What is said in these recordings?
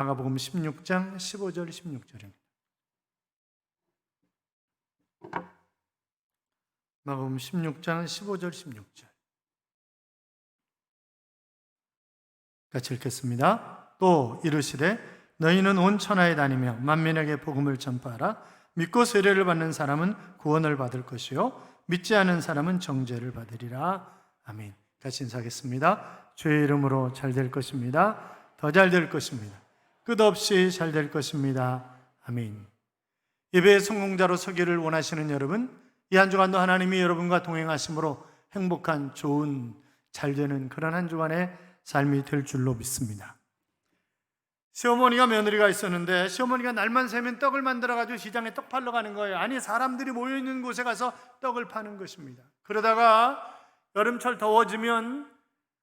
마가복음 16장 15절 16절입니다. 마가복음 16장 15절 16절 같이 읽겠습니다. 또 이르시되 너희는 온 천하에 다니며 만민에게 복음을 전파하라. 믿고 세례를 받는 사람은 구원을 받을 것이요 믿지 않은 사람은 정죄를 받으리라. 아멘. 같이 인사하겠습니다. 주의 이름으로 잘 될 것입니다. 더 잘 될 것입니다. 끝없이 잘 될 것입니다. 아멘. 예배의 성공자로 서기를 원하시는 여러분, 이 한 주간도 하나님이 여러분과 동행하심으로 행복한, 좋은, 잘 되는 그런 한 주간의 삶이 될 줄로 믿습니다. 시어머니가 며느리가 있었는데 시어머니가 날만 새면 떡을 만들어가지고 시장에 떡 팔러 가는 거예요. 아니, 사람들이 모여있는 곳에 가서 떡을 파는 것입니다. 그러다가 여름철 더워지면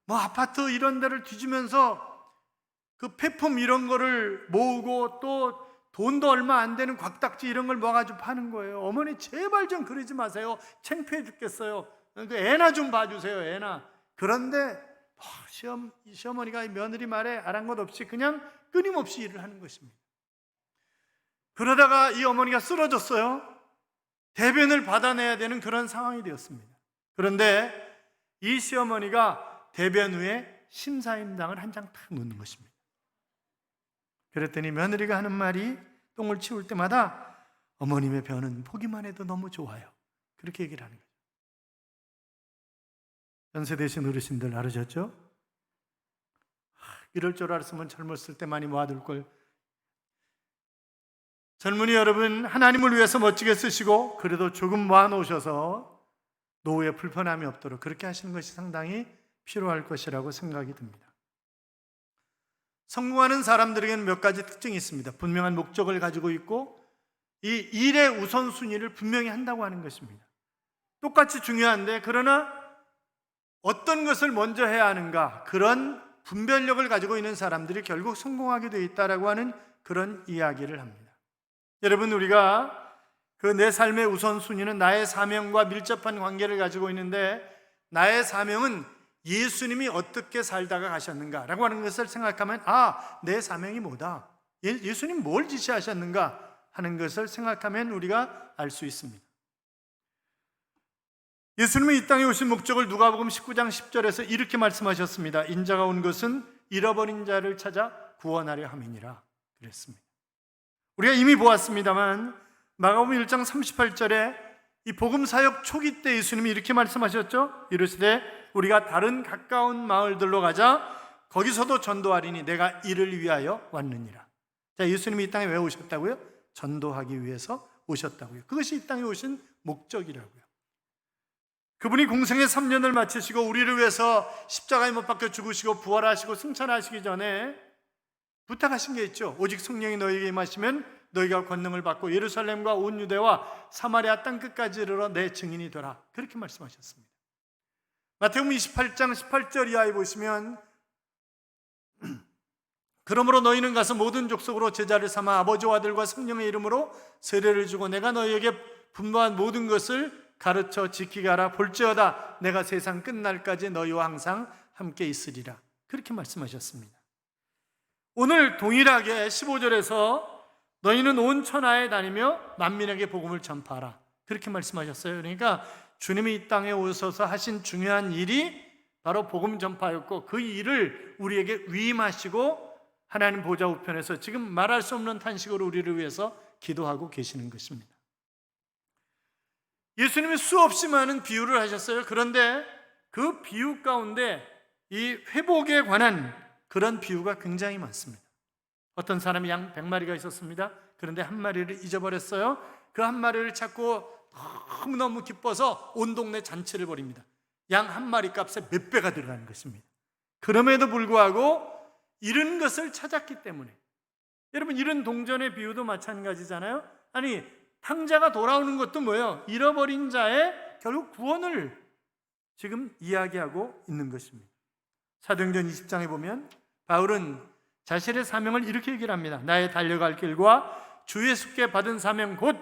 아파트 이런 데를 뒤지면서 그 폐품 이런 거를 모으고 또 돈도 얼마 안 되는 곽딱지 이런 걸 모아가지고 파는 거예요. 어머니 제발 좀 그러지 마세요. 창피해 죽겠어요. 애나 좀 봐주세요. 애나. 그런데 시어머니가 며느리 말에 아랑곳 없이 그냥 끊임없이 일을 하는 것입니다. 그러다가 이 어머니가 쓰러졌어요. 대변을 받아내야 되는 그런 상황이 되었습니다. 그런데 이 시어머니가 대변 후에 심사임당을 한 장 탁 놓는 것입니다. 그랬더니 며느리가 하는 말이 똥을 치울 때마다 어머님의 변은 보기만 해도 너무 좋아요. 그렇게 얘기를 하는 거죠. 연세 대신 어르신들 알으셨죠? 이럴 줄 알았으면 젊었을 때 많이 모아둘 걸. 젊은이 여러분, 하나님을 위해서 멋지게 쓰시고 그래도 조금 모아놓으셔서 노후에 불편함이 없도록 그렇게 하시는 것이 상당히 필요할 것이라고 생각이 듭니다. 성공하는 사람들에게는 몇 가지 특징이 있습니다. 분명한 목적을 가지고 있고 이 일의 우선순위를 분명히 한다고 하는 것입니다. 똑같이 중요한데 그러나 어떤 것을 먼저 해야 하는가, 그런 분별력을 가지고 있는 사람들이 결국 성공하게 되어 있다라고 하는 그런 이야기를 합니다. 여러분, 우리가 그 내 삶의 우선순위는 나의 사명과 밀접한 관계를 가지고 있는데 나의 사명은 예수님이 어떻게 살다가 가셨는가라고 하는 것을 생각하면 내 사명이 뭐다, 예수님 뭘 지시하셨는가 하는 것을 생각하면 우리가 알 수 있습니다. 예수님이 이 땅에 오신 목적을 누가복음 19장 10절에서 이렇게 말씀하셨습니다. 인자가 온 것은 잃어버린 자를 찾아 구원하려 함이니라 그랬습니다. 우리가 이미 보았습니다만 마가복음 1장 38절에 이 복음 사역 초기 때 예수님이 이렇게 말씀하셨죠. 이르시되 우리가 다른 가까운 마을들로 가자. 거기서도 전도하리니 내가 이를 위하여 왔느니라. 자, 예수님이 이 땅에 왜 오셨다고요? 전도하기 위해서 오셨다고요. 그것이 이 땅에 오신 목적이라고요. 그분이 공생의 3년을 마치시고 우리를 위해서 십자가에 못 박혀 죽으시고 부활하시고 승천하시기 전에 부탁하신 게 있죠. 오직 성령이 너희에게 임하시면 너희가 권능을 받고 예루살렘과 온 유대와 사마리아 땅끝까지 이르러 내 증인이 되라. 그렇게 말씀하셨습니다. 마태복음 28장 18절 이하에 보시면 그러므로 너희는 가서 모든 족속으로 제자를 삼아 아버지와 아들과 성령의 이름으로 세례를 주고 내가 너희에게 분부한 모든 것을 가르쳐 지키게 하라. 볼지어다 내가 세상 끝날까지 너희와 항상 함께 있으리라. 그렇게 말씀하셨습니다. 오늘 동일하게 15절에서 너희는 온 천하에 다니며 만민에게 복음을 전파하라. 그렇게 말씀하셨어요. 그러니까 주님이 이 땅에 오셔서 하신 중요한 일이 바로 복음 전파였고 그 일을 우리에게 위임하시고 하나님 보좌 우편에서 지금 말할 수 없는 탄식으로 우리를 위해서 기도하고 계시는 것입니다. 예수님이 수없이 많은 비유를 하셨어요. 그런데 그 비유 가운데 이 회복에 관한 그런 비유가 굉장히 많습니다. 어떤 사람이 양 100마리가 있었습니다. 그런데 한 마리를 잊어버렸어요. 그 한 마리를 찾고 너무너무 기뻐서 온 동네 잔치를 벌입니다. 양 한 마리 값에 몇 배가 들어가는 것입니다. 그럼에도 불구하고 잃은 것을 찾았기 때문에, 여러분, 잃은 동전의 비유도 마찬가지잖아요. 아니, 탕자가 돌아오는 것도 뭐예요? 잃어버린 자의 결국 구원을 지금 이야기하고 있는 것입니다. 사도행전 20장에 보면 바울은 자신의 사명을 이렇게 얘기를 합니다. 나의 달려갈 길과 주 예수께 받은 사명 곧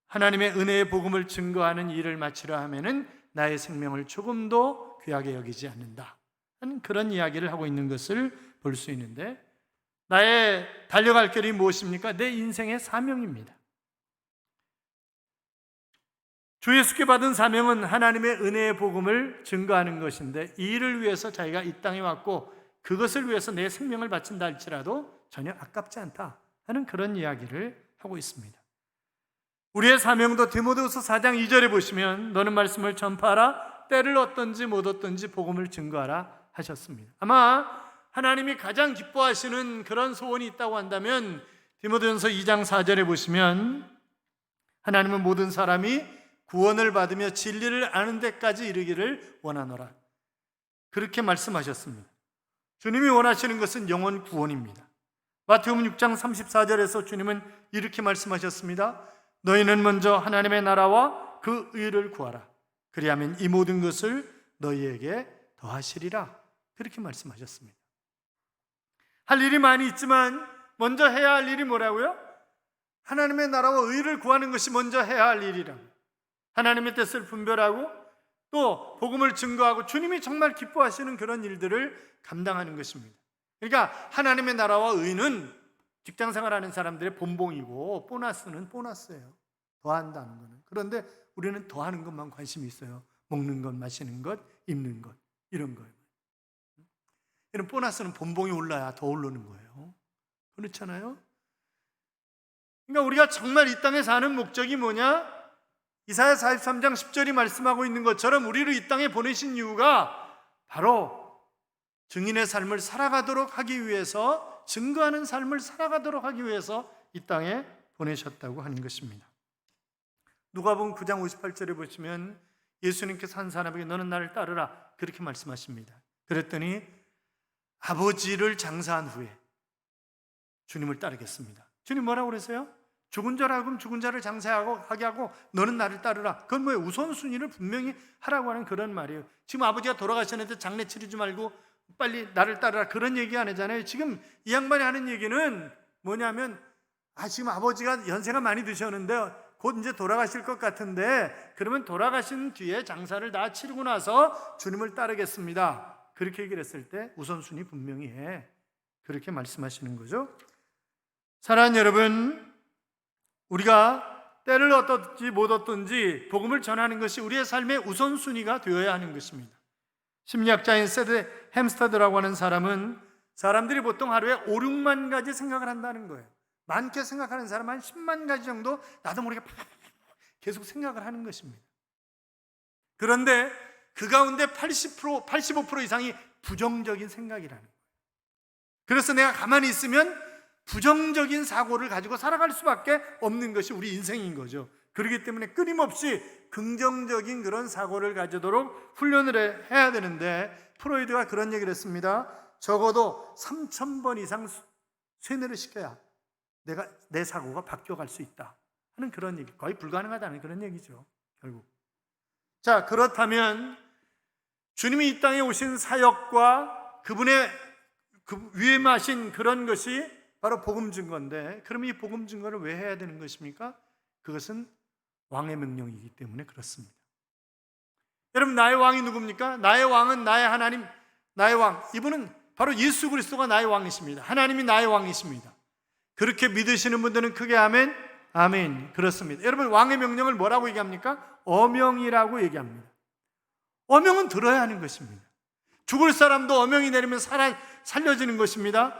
하나님의 은혜의 복음을 증거하는 일을 마치려 하면은 나의 생명을 조금도 귀하게 여기지 않는다 하는 그런 이야기를 하고 있는 것을 볼 수 있는데, 나의 달려갈 길이 무엇입니까? 내 인생의 사명입니다. 주 예수께 받은 사명은 하나님의 은혜의 복음을 증거하는 것인데, 이 일을 위해서 자기가 이 땅에 왔고 그것을 위해서 내 생명을 바친다 할지라도 전혀 아깝지 않다 하는 그런 이야기를 하고 있습니다. 우리의 사명도 디모데후서 4장 2절에 보시면 너는 말씀을 전파하라, 때를 얻든지 못 얻든지 복음을 증거하라 하셨습니다. 아마 하나님이 가장 기뻐하시는 그런 소원이 있다고 한다면 디모데전서 2장 4절에 보시면 하나님은 모든 사람이 구원을 받으며 진리를 아는 데까지 이르기를 원하노라, 그렇게 말씀하셨습니다. 주님이 원하시는 것은 영혼 구원입니다. 마태복음 6장 34절에서 주님은 이렇게 말씀하셨습니다. 너희는 먼저 하나님의 나라와 그 의를 구하라. 그리하면 이 모든 것을 너희에게 더하시리라. 그렇게 말씀하셨습니다. 할 일이 많이 있지만 먼저 해야 할 일이 뭐라고요? 하나님의 나라와 의를 구하는 것이 먼저 해야 할 일이라. 하나님의 뜻을 분별하고 또 복음을 증거하고 주님이 정말 기뻐하시는 그런 일들을 감당하는 것입니다. 그러니까 하나님의 나라와 의는 직장생활하는 사람들의 본봉이고 보너스는 보너스예요. 더한다는 거는. 그런데 우리는 더하는 것만 관심이 있어요. 먹는 것, 마시는 것, 입는 것, 이런 거예요. 이런 보너스는 본봉이 올라야 더 오르는 거예요. 그렇잖아요? 그러니까 우리가 정말 이 땅에 사는 목적이 뭐냐? 이사야 43장 10절이 말씀하고 있는 것처럼 우리를 이 땅에 보내신 이유가 바로 증인의 삶을 살아가도록 하기 위해서, 증거하는 삶을 살아가도록 하기 위해서 이 땅에 보내셨다고 하는 것입니다. 누가복음 9장 58절에 보시면 예수님께서 한 사람에게 너는 나를 따르라 그렇게 말씀하십니다. 그랬더니 아버지를 장사한 후에 주님을 따르겠습니다. 주님 뭐라고 그랬어요? 죽은 자라 하면 죽은 자를 장사하게 하고 너는 나를 따르라. 그건 뭐예요? 우선순위를 분명히 하라고 하는 그런 말이에요. 지금 아버지가 돌아가셨는데 장례 치르지 말고 빨리 나를 따르라 그런 얘기 안 하잖아요. 지금 이 양반이 하는 얘기는 뭐냐면 지금 아버지가 연세가 많이 드셨는데 곧 이제 돌아가실 것 같은데 그러면 돌아가신 뒤에 장사를 다 치르고 나서 주님을 따르겠습니다. 그렇게 얘기를 했을 때 우선순위 분명히 해. 그렇게 말씀하시는 거죠. 사랑하는 여러분, 우리가 때를 얻든지 못 얻든지 복음을 전하는 것이 우리의 삶의 우선순위가 되어야 하는 것입니다. 심리학자인 세드 햄스터드라고 하는 사람은 사람들이 보통 하루에 5, 6만 가지 생각을 한다는 거예요. 많게 생각하는 사람 한 10만 가지 정도 나도 모르게 계속 생각을 하는 것입니다. 그런데 그 가운데 80%, 85% 이상이 부정적인 생각이라는 거예요. 그래서 내가 가만히 있으면 부정적인 사고를 가지고 살아갈 수밖에 없는 것이 우리 인생인 거죠. 그렇기 때문에 끊임없이 긍정적인 그런 사고를 가지도록 훈련을 해야 되는데 프로이드가 그런 얘기를 했습니다. 적어도 3,000번 이상 쇠뇌를 시켜야 내 사고가 바뀌어갈 수 있다 하는 그런 얘기, 거의 불가능하다는 그런 얘기죠. 결국 자, 그렇다면 주님이 이 땅에 오신 사역과 그분의 위임하신 그런 것이 바로 복음 증거인데, 그럼 이 복음 증거를 왜 해야 되는 것입니까? 그것은 왕의 명령이기 때문에 그렇습니다. 여러분, 나의 왕이 누굽니까? 나의 왕은 나의 하나님, 나의 왕, 이분은 바로 예수 그리스도가 나의 왕이십니다. 하나님이 나의 왕이십니다. 그렇게 믿으시는 분들은 크게 아멘, 아멘. 그렇습니다. 여러분, 왕의 명령을 뭐라고 얘기합니까? 어명이라고 얘기합니다. 어명은 들어야 하는 것입니다. 죽을 사람도 어명이 내리면 살려지는 것입니다.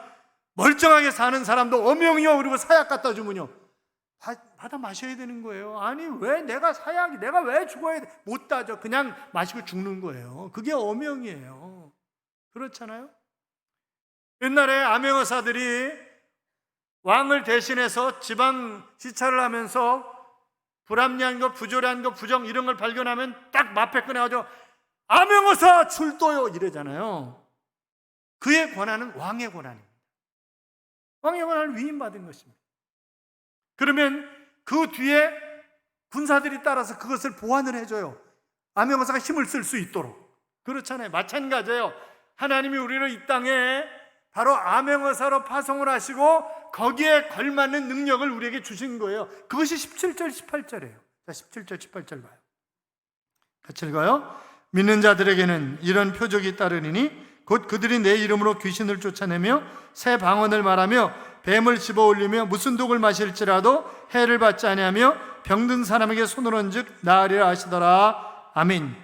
멀쩡하게 사는 사람도 어명이요 그리고 사약 갖다 주면요 받아 마셔야 되는 거예요. 아니 왜 내가 왜 죽어야 돼? 못 따져. 그냥 마시고 죽는 거예요. 그게 어명이에요. 그렇잖아요. 옛날에 암행어사들이 왕을 대신해서 지방 시찰을 하면서 불합리한 것, 부조리한 것, 부정 이런 걸 발견하면 딱 마패 꺼내가지고 암행어사 출도요 이러잖아요. 그의 권한은 왕의 권한입니다. 왕의 권한을 위임받은 것입니다. 그러면 그 뒤에 군사들이 따라서 그것을 보완을 해줘요. 암행어사가 힘을 쓸 수 있도록. 그렇잖아요. 마찬가지예요. 하나님이 우리를 이 땅에 바로 암행어사로 파송을 하시고 거기에 걸맞는 능력을 우리에게 주신 거예요. 그것이 17절, 18절이에요. 자, 17절, 18절 봐요. 같이 읽어요. 믿는 자들에게는 이런 표적이 따르리니 곧 그들이 내 이름으로 귀신을 쫓아내며 새 방언을 말하며 뱀을 집어올리며 무슨 독을 마실지라도 해를 받지 아니하며 병든 사람에게 손을 얹즉 나으리라 하시더라. 아멘.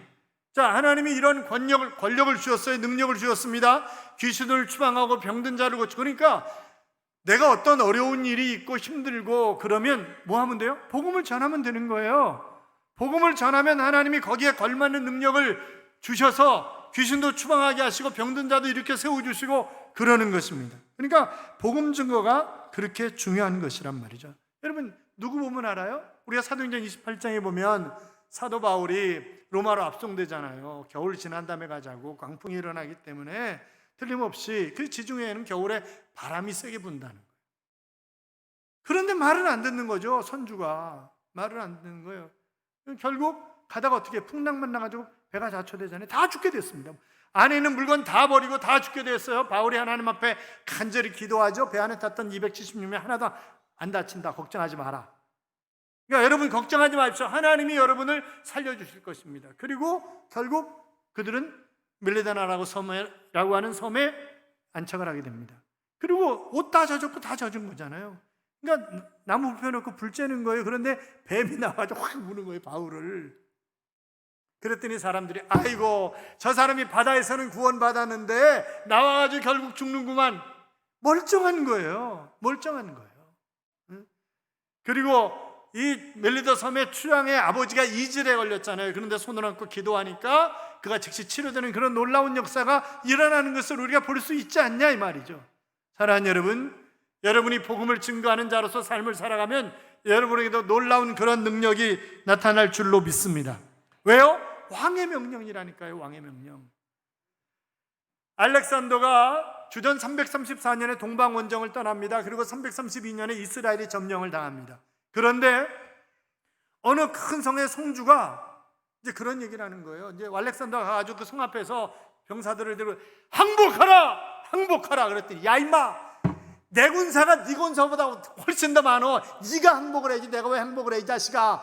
자, 하나님이 이런 권력을 주셨어요. 능력을 주셨습니다. 귀신을 추방하고 병든 자를 고치고. 그러니까 내가 어떤 어려운 일이 있고 힘들고 그러면 뭐 하면 돼요? 복음을 전하면 되는 거예요. 복음을 전하면 하나님이 거기에 걸맞는 능력을 주셔서 귀신도 추방하게 하시고 병든 자도 이렇게 세워주시고 그러는 것입니다. 그러니까 복음 증거가 그렇게 중요한 것이란 말이죠. 여러분, 누구 보면 알아요? 우리가 사도행전 28장에 보면 사도 바울이 로마로 압송되잖아요. 겨울 지난 다음에 가자고. 광풍이 일어나기 때문에 틀림없이 그 지중해에는 겨울에 바람이 세게 분다는 거예요. 그런데 말을 안 듣는 거죠. 선주가 말을 안 듣는 거예요. 결국 가다가 어떻게 풍랑만 나가지고 배가 자초되잖아요. 다 죽게 됐습니다. 안에 있는 물건 다 버리고 다 죽게 됐어요. 바울이 하나님 앞에 간절히 기도하죠. 배 안에 탔던 276명 하나도 안 다친다. 걱정하지 마라. 그러니까 여러분 걱정하지 마십시오. 하나님이 여러분을 살려주실 것입니다. 그리고 결국 그들은 밀레다나라고 하는 섬에 안착을 하게 됩니다. 그리고 옷 다 젖었고 다 젖은 거잖아요. 그러니까 나무 펴놓고 불 쬐는 거예요. 그런데 뱀이 나와서 확 무는 거예요, 바울을. 그랬더니 사람들이 아이고 저 사람이 바다에서는 구원받았는데 나와가지고 결국 죽는구만. 멀쩡한 거예요. 멀쩡한 거예요. 그리고 이 멜리도 섬의 추랑의 아버지가 이질에 걸렸잖아요. 그런데 손을 얹고 기도하니까 그가 즉시 치료되는 그런 놀라운 역사가 일어나는 것을 우리가 볼 수 있지 않냐 이 말이죠. 사랑하는 여러분, 여러분이 복음을 증거하는 자로서 삶을 살아가면 여러분에게도 놀라운 그런 능력이 나타날 줄로 믿습니다. 왜요? 왕의 명령이라니까요. 왕의 명령. 알렉산더가 주전 334년에 동방원정을 떠납니다. 그리고 332년에 이스라엘이 점령을 당합니다. 그런데 어느 큰 성의 성주가 이제 그런 얘기를 하는 거예요. 이제 알렉산더가 가가지고 그 성 앞에서 병사들을 데리고 항복하라! 항복하라! 그랬더니 야 임마! 내 군사가 네 군사보다 훨씬 더 많어. 네가 항복을 해야지 내가 왜 항복을 해 이 자식아.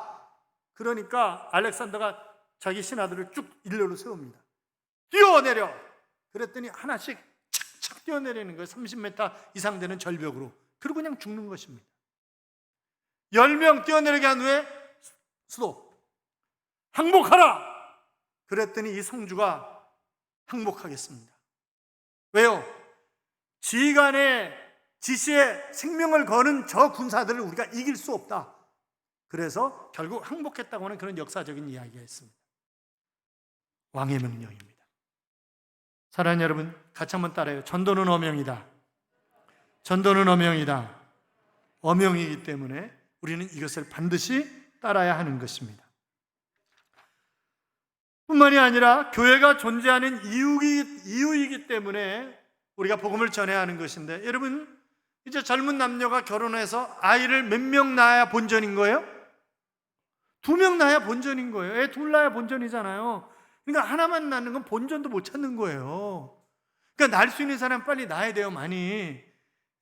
그러니까 알렉산더가 자기 신하들을 쭉 일렬로 세웁니다. 뛰어내려. 그랬더니 하나씩 착착 뛰어내리는 거예요. 30m 이상 되는 절벽으로. 그리고 그냥 죽는 것입니다. 10명 뛰어내리게 한 후에 수도 항복하라. 그랬더니 이 성주가 항복하겠습니다. 왜요? 지휘관의 지시에 생명을 거는 저 군사들을 우리가 이길 수 없다. 그래서 결국 항복했다고 하는 그런 역사적인 이야기가 있습니다. 왕의 명령입니다. 사랑하는 여러분, 같이 한번 따라해요. 전도는 어명이다. 전도는 어명이다. 어명이기 때문에 우리는 이것을 반드시 따라야 하는 것입니다. 뿐만이 아니라 교회가 존재하는 이유이기 때문에 우리가 복음을 전해야 하는 것인데, 여러분 이제 젊은 남녀가 결혼해서 아이를 몇 명 낳아야 본전인 거예요? 2명 낳아야 본전인 거예요. 애 둘 낳아야 본전이잖아요. 그러니까 하나만 낳는 건 본전도 못 찾는 거예요. 그러니까 낳을 수 있는 사람 빨리 낳아야 돼요. 많이.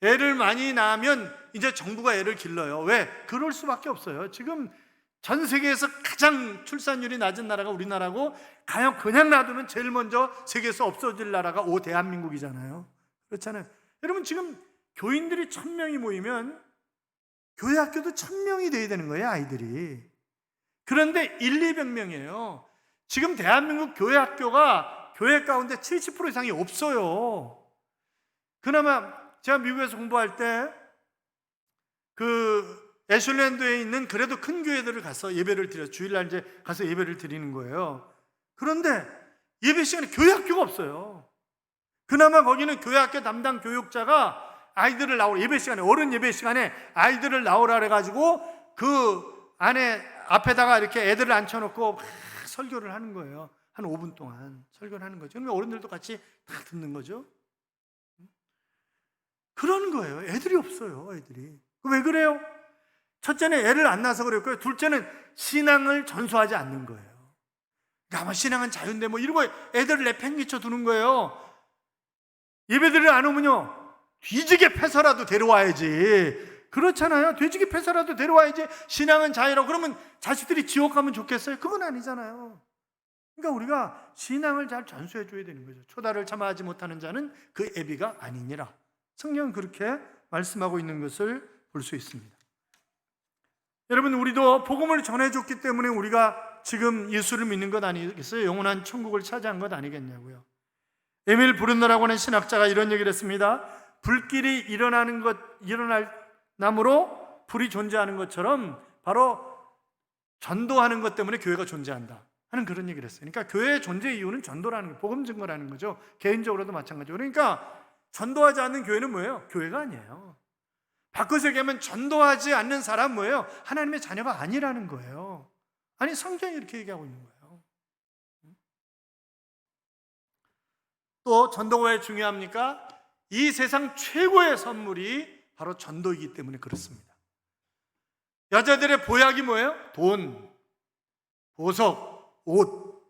애를 많이 낳으면 이제 정부가 애를 길러요. 왜? 그럴 수밖에 없어요. 지금 전 세계에서 가장 출산율이 낮은 나라가 우리나라고, 그냥 놔두면 제일 먼저 세계에서 없어질 나라가 대한민국이잖아요. 그렇잖아요. 여러분 지금 교인들이 1000명이 모이면 교회 학교도 1000명이 돼야 되는 거예요, 아이들이. 그런데 200명이에요. 지금 대한민국 교회 학교가 교회 가운데 70% 이상이 없어요. 그나마 제가 미국에서 공부할 때 애슐랜드에 있는 그래도 큰 교회들을 가서 예배를 드려요. 주일날 이제 가서 예배를 드리는 거예요. 그런데 예배 시간에 교회 학교가 없어요. 그나마 거기는 교회 학교 담당 교육자가 아이들을 나오라, 예배 시간에, 어른 예배 시간에 아이들을 나오라 그래가지고 그 안에 앞에다가 이렇게 애들을 앉혀놓고 막 설교를 하는 거예요. 한 5분 동안 설교를 하는 거죠. 그러면 어른들도 같이 다 듣는 거죠. 그러는 거예요. 애들이 없어요. 애들이. 왜 그래요? 첫째는 애를 안 낳아서 그랬고요. 둘째는 신앙을 전수하지 않는 거예요. 그러니까 신앙은 자유인데 뭐 이러고 애들을 내팽개쳐 두는 거예요. 예배들을 안 오면요, 뒤지게 패서라도 데려와야지. 그렇잖아요. 돼지기 패서라도 데려와야지. 신앙은 자유라고. 그러면 자식들이 지옥 가면 좋겠어요? 그건 아니잖아요. 그러니까 우리가 신앙을 잘 전수해 줘야 되는 거죠. 초다를 참아하지 못하는 자는 그 애비가 아니니라. 성경은 그렇게 말씀하고 있는 것을 볼 수 있습니다. 여러분, 우리도 복음을 전해줬기 때문에 우리가 지금 예수를 믿는 것 아니겠어요? 영원한 천국을 차지한 것 아니겠냐고요. 에밀 브룬너라고 하는 신학자가 이런 얘기를 했습니다. 불길이 일어날 나무로 불이 존재하는 것처럼 바로 전도하는 것 때문에 교회가 존재한다 하는 그런 얘기를 했어요. 그러니까 교회의 존재 이유는 전도라는 거예요. 복음 증거라는 거죠. 개인적으로도 마찬가지로. 그러니까 전도하지 않는 교회는 뭐예요? 교회가 아니에요. 바꿔서 얘기하면 전도하지 않는 사람 뭐예요? 하나님의 자녀가 아니라는 거예요. 아니, 성경이 이렇게 얘기하고 있는 거예요. 또 전도가 왜 중요합니까? 이 세상 최고의 선물이 바로 전도이기 때문에 그렇습니다. 여자들의 보약이 뭐예요? 돈, 보석, 옷.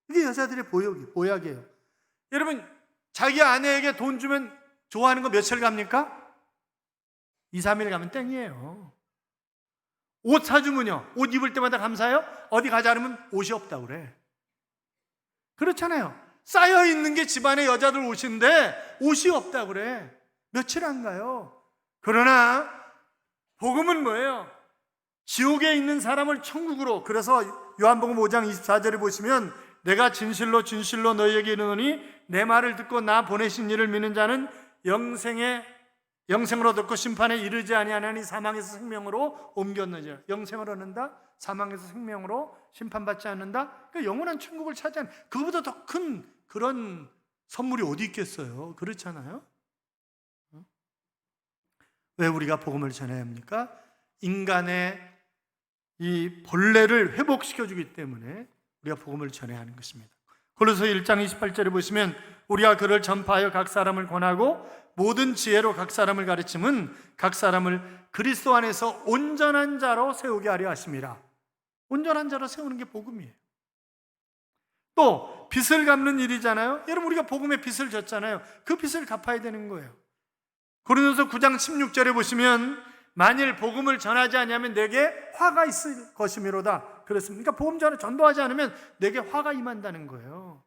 이게 여자들의 보약이에요. 여러분, 자기 아내에게 돈 주면 좋아하는 거 며칠 갑니까? 2, 3일 가면 땡이에요. 옷 사주면요, 옷 입을 때마다 감사해요? 어디 가자 그러면 옷이 없다고 그래. 그렇잖아요. 쌓여있는 게 집안에 여자들 옷인데 옷이 없다고 그래. 며칠 안 가요. 그러나 복음은 뭐예요? 지옥에 있는 사람을 천국으로. 그래서 요한복음 5장 24절에 보시면 내가 진실로 진실로 너희에게 이르노니 내 말을 듣고 나 보내신 이를 믿는 자는 영생으로 듣고 심판에 이르지 아니하나니 사망에서 생명으로 옮겼느니라. 영생을 얻는다, 사망에서 생명으로 심판받지 않는다. 그러니까 영원한 천국을 차지하는, 그거보다 더 큰 그런 선물이 어디 있겠어요? 그렇잖아요. 왜 우리가 복음을 전해야 합니까? 인간의 이 본래를 회복시켜주기 때문에 우리가 복음을 전해야 하는 것입니다. 골로새 1장 28절에 보시면 우리가 그를 전파하여 각 사람을 권하고 모든 지혜로 각 사람을 가르침은 각 사람을 그리스도 안에서 온전한 자로 세우게 하려 하심이라. 온전한 자로 세우는 게 복음이에요. 또 빚을 갚는 일이잖아요. 여러분, 우리가 복음의 빚을 졌잖아요. 그 빚을 갚아야 되는 거예요. 고린도서 9장 16절에 보시면 만일 복음을 전하지 않으면 내게 화가 있을 것이미로다 그랬습니다. 그러니까 복음 전도하지 않으면 내게 화가 임한다는 거예요.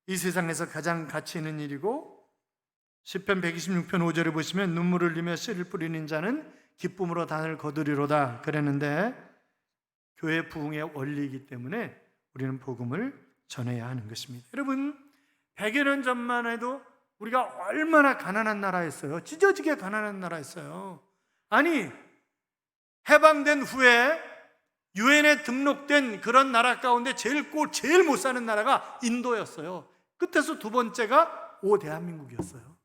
이 세상에서 가장 가치 있는 일이고, 시편 126편 5절에 보시면 눈물을 흘리며 씨를 뿌리는 자는 기쁨으로 단을 거두리로다 그랬는데, 교회 부흥의 원리이기 때문에 우리는 복음을 전해야 하는 것입니다. 여러분, 100여 년 전만 해도 우리가 얼마나 가난한 나라였어요. 찢어지게 가난한 나라였어요. 아니, 해방된 후에 유엔에 등록된 그런 나라 가운데 제일 못 사는 나라가 인도였어요. 끝에서 두 번째가 대한민국이었어요.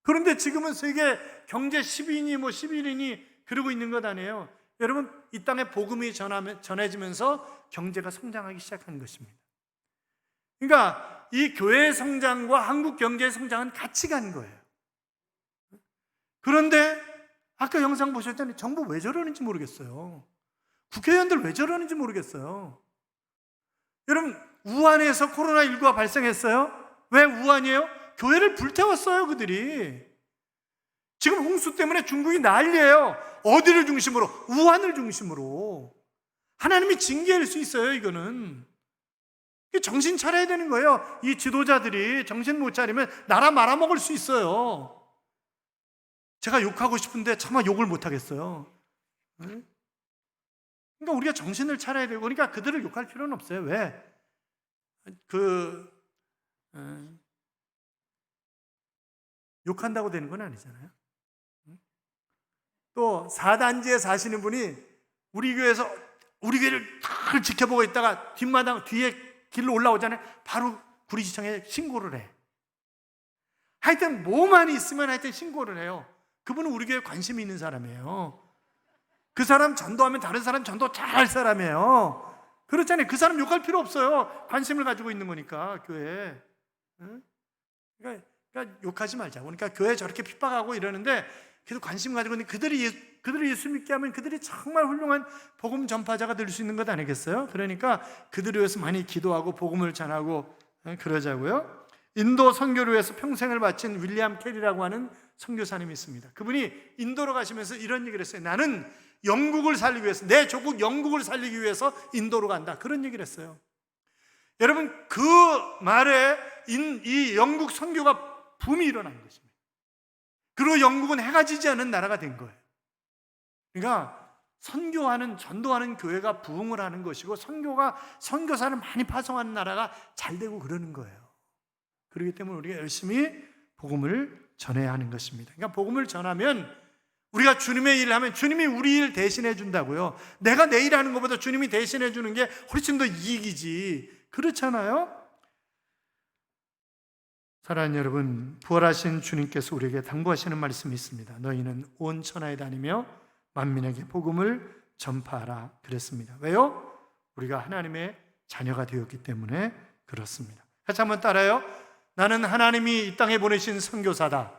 그런데 지금은 세계 경제 10인이 11인이 그러고 있는 것 아니에요. 여러분, 이 땅에 복음이 전해지면서 경제가 성장하기 시작한 것입니다. 그러니까 이 교회의 성장과 한국 경제의 성장은 같이 간 거예요. 그런데 아까 영상 보셨잖아요. 정부 왜 저러는지 모르겠어요. 국회의원들 왜 저러는지 모르겠어요. 여러분, 우한에서 코로나19가 발생했어요. 왜 우한이에요? 교회를 불태웠어요, 그들이. 지금 홍수 때문에 중국이 난리예요. 어디를 중심으로? 우한을 중심으로. 하나님이 징계할 수 있어요, 이거는. 정신 차려야 되는 거예요. 이 지도자들이 정신 못 차리면 나라 말아먹을 수 있어요. 제가 욕하고 싶은데 차마 욕을 못 하겠어요. 그러니까 우리가 정신을 차려야 되고, 그러니까 그들을 욕할 필요는 없어요. 왜? 욕한다고 되는 건 아니잖아요. 또 4단지에 사시는 분이 우리 교회에서 우리 교회를 다 지켜보고 있다가 뒷마당 뒤에 길로 올라오잖아요. 바로 구리시청에 신고를 해. 하여튼 뭐만 있으면 하여튼 신고를 해요. 그분은 우리 교회에 관심이 있는 사람이에요. 그 사람 전도하면 다른 사람 전도 잘할 사람이에요. 그렇잖아요. 그 사람 욕할 필요 없어요. 관심을 가지고 있는 거니까, 교회에. 그러니까 욕하지 말자고. 그러니까 교회 저렇게 핍박하고 이러는데 그래도 관심 가지고 있는데 그들이 예수 믿게 하면 그들이 정말 훌륭한 복음 전파자가 될 수 있는 것 아니겠어요? 그러니까 그들을 위해서 많이 기도하고 복음을 전하고 그러자고요. 인도 선교를 위해서 평생을 바친 윌리엄 캐리라고 하는 선교사님이 있습니다. 그분이 인도로 가시면서 이런 얘기를 했어요. 나는 영국을 살리기 위해서, 내 조국 영국을 살리기 위해서 인도로 간다. 그런 얘기를 했어요. 여러분, 그 말에 이 영국 선교가 붐이 일어난 것입니다. 그리고 영국은 해가 지지 않은 나라가 된 거예요. 그러니까 선교하는, 전도하는 교회가 부흥을 하는 것이고, 선교사를 많이 파송하는 나라가 잘 되고 그러는 거예요. 그렇기 때문에 우리가 열심히 복음을 전해야 하는 것입니다. 그러니까 복음을 전하면, 우리가 주님의 일을 하면 주님이 우리 일 대신해 준다고요. 내가 내 일 하는 것보다 주님이 대신해 주는 게 훨씬 더 이익이지. 그렇잖아요? 사랑하는 여러분, 부활하신 주님께서 우리에게 당부하시는 말씀이 있습니다. 너희는 온 천하에 다니며 만민에게 복음을 전파하라 그랬습니다. 왜요? 우리가 하나님의 자녀가 되었기 때문에 그렇습니다. 같이 한번 따라요. 나는 하나님이 이 땅에 보내신 선교사다.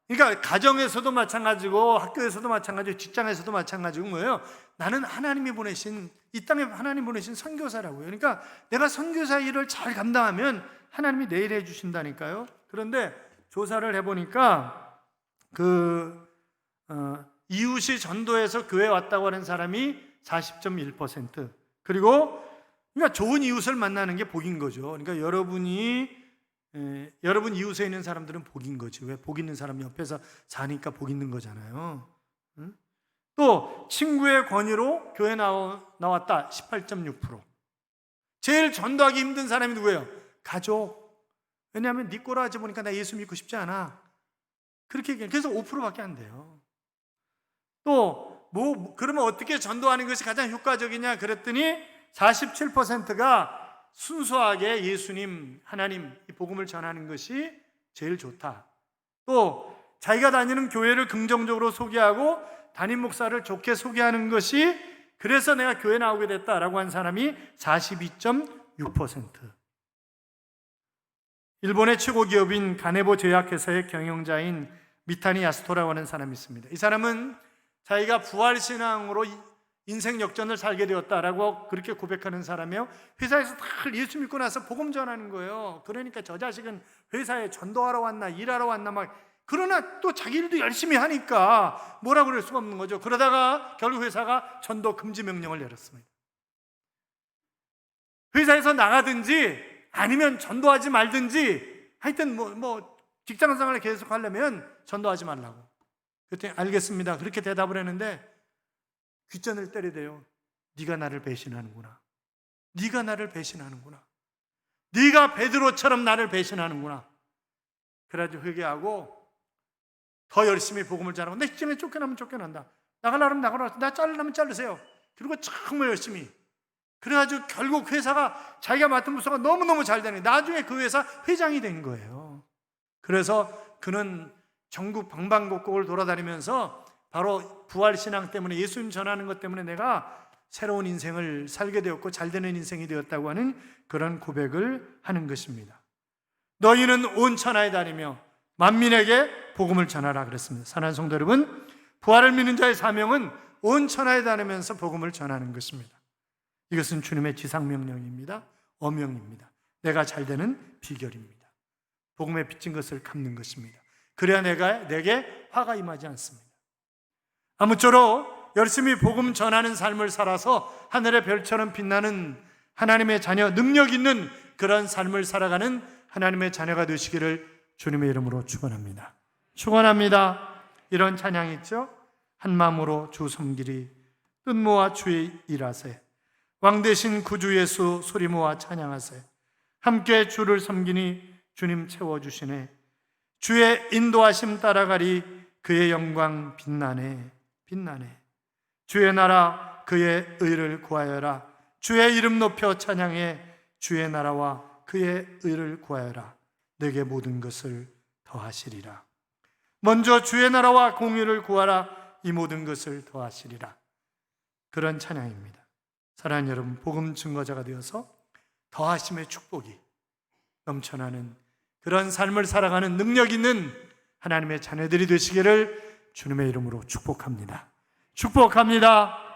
그러니까 가정에서도 마찬가지고, 학교에서도 마찬가지고, 직장에서도 마찬가지고 뭐예요? 나는 하나님이 보내신, 이 땅에 하나님 보내신 선교사라고요. 그러니까 내가 선교사 일을 잘 감당하면 하나님이 내 일 해주신다니까요. 그런데 조사를 해보니까 이웃이 전도해서 교회에 왔다고 하는 사람이 40.1%. 그리고 그러니까 좋은 이웃을 만나는 게 복인 거죠. 그러니까 여러분 이웃에 있는 사람들은 복인 거지. 왜? 복 있는 사람 옆에서 사니까 복 있는 거잖아요. 응? 또 친구의 권유로 교회 나왔다. 18.6%. 제일 전도하기 힘든 사람이 누구예요? 가족. 왜냐하면 네 꼬라지 보니까 나 예수 믿고 싶지 않아. 그렇게 얘기해요. 그래서 5%밖에 안 돼요. 또 그러면 어떻게 전도하는 것이 가장 효과적이냐 그랬더니 47%가 순수하게 예수님, 하나님 이 복음을 전하는 것이 제일 좋다. 또 자기가 다니는 교회를 긍정적으로 소개하고 담임 목사를 좋게 소개하는 것이, 그래서 내가 교회 나오게 됐다라고 한 사람이 42.6%. 일본의 최고 기업인 가네보 제약회사의 경영자인 미타니 야스토라고 하는 사람이 있습니다. 이 사람은 자기가 부활신앙으로 인생 역전을 살게 되었다라고 그렇게 고백하는 사람이에요. 회사에서 다 예수 믿고 나서 복음 전하는 거예요. 그러니까 저 자식은 회사에 전도하러 왔나 일하러 왔나 막, 그러나 또 자기 일도 열심히 하니까 뭐라 그럴 수가 없는 거죠. 그러다가 결국 회사가 전도 금지 명령을 내렸습니다. 회사에서 나가든지 아니면 전도하지 말든지, 하여튼 뭐 직장생활을 계속 하려면 전도하지 말라고. 그랬더니 알겠습니다. 그렇게 대답을 했는데 귓전을 때리대요. 네가 나를 배신하는구나. 네가 나를 배신하는구나. 네가 베드로처럼 나를 배신하는구나. 그래가지고 회개하고 더 열심히 복음을 전하고, 내 직장에 쫓겨나면 쫓겨난다. 나가려면 나가라. 나 자르려면 자르세요. 그리고 정말 열심히. 그래가지고 결국 회사가, 자기가 맡은 부서가 너무너무 잘 되는, 나중에 그 회사 회장이 된 거예요. 그래서 그는 전국 방방곡곡을 돌아다니면서 바로 부활신앙 때문에, 예수님 전하는 것 때문에 내가 새로운 인생을 살게 되었고 잘 되는 인생이 되었다고 하는 그런 고백을 하는 것입니다. 너희는 온 천하에 다니며 만민에게 복음을 전하라 그랬습니다. 사랑하는 성도 여러분, 부활을 믿는 자의 사명은 온 천하에 다니면서 복음을 전하는 것입니다. 이것은 주님의 지상명령입니다. 어명입니다. 내가 잘 되는 비결입니다. 복음에 빚진 것을 갚는 것입니다. 그래야 내게 화가 임하지 않습니다. 아무쪼록 열심히 복음 전하는 삶을 살아서 하늘의 별처럼 빛나는 하나님의 자녀, 능력 있는 그런 삶을 살아가는 하나님의 자녀가 되시기를 주님의 이름으로 축원합니다. 축원합니다. 이런 찬양이 있죠. 한 마음으로 주 섬기리, 뜻 모아 주의 일하세. 왕 대신 구주 예수 소리 모아 찬양하세. 함께 주를 섬기니 주님 채워주시네. 주의 인도하심 따라가리, 그의 영광 빛나네. 빛나네. 주의 나라 그의 의를 구하여라. 주의 이름 높여 찬양해. 주의 나라와 그의 의를 구하여라. 내게 모든 것을 더하시리라. 먼저 주의 나라와 공의를 구하라. 이 모든 것을 더하시리라. 그런 찬양입니다. 사랑하는 여러분, 복음 증거자가 되어서 더하심의 축복이 넘쳐나는 그런 삶을 살아가는 능력 있는 하나님의 자녀들이 되시기를 주님의 이름으로 축복합니다. 축복합니다.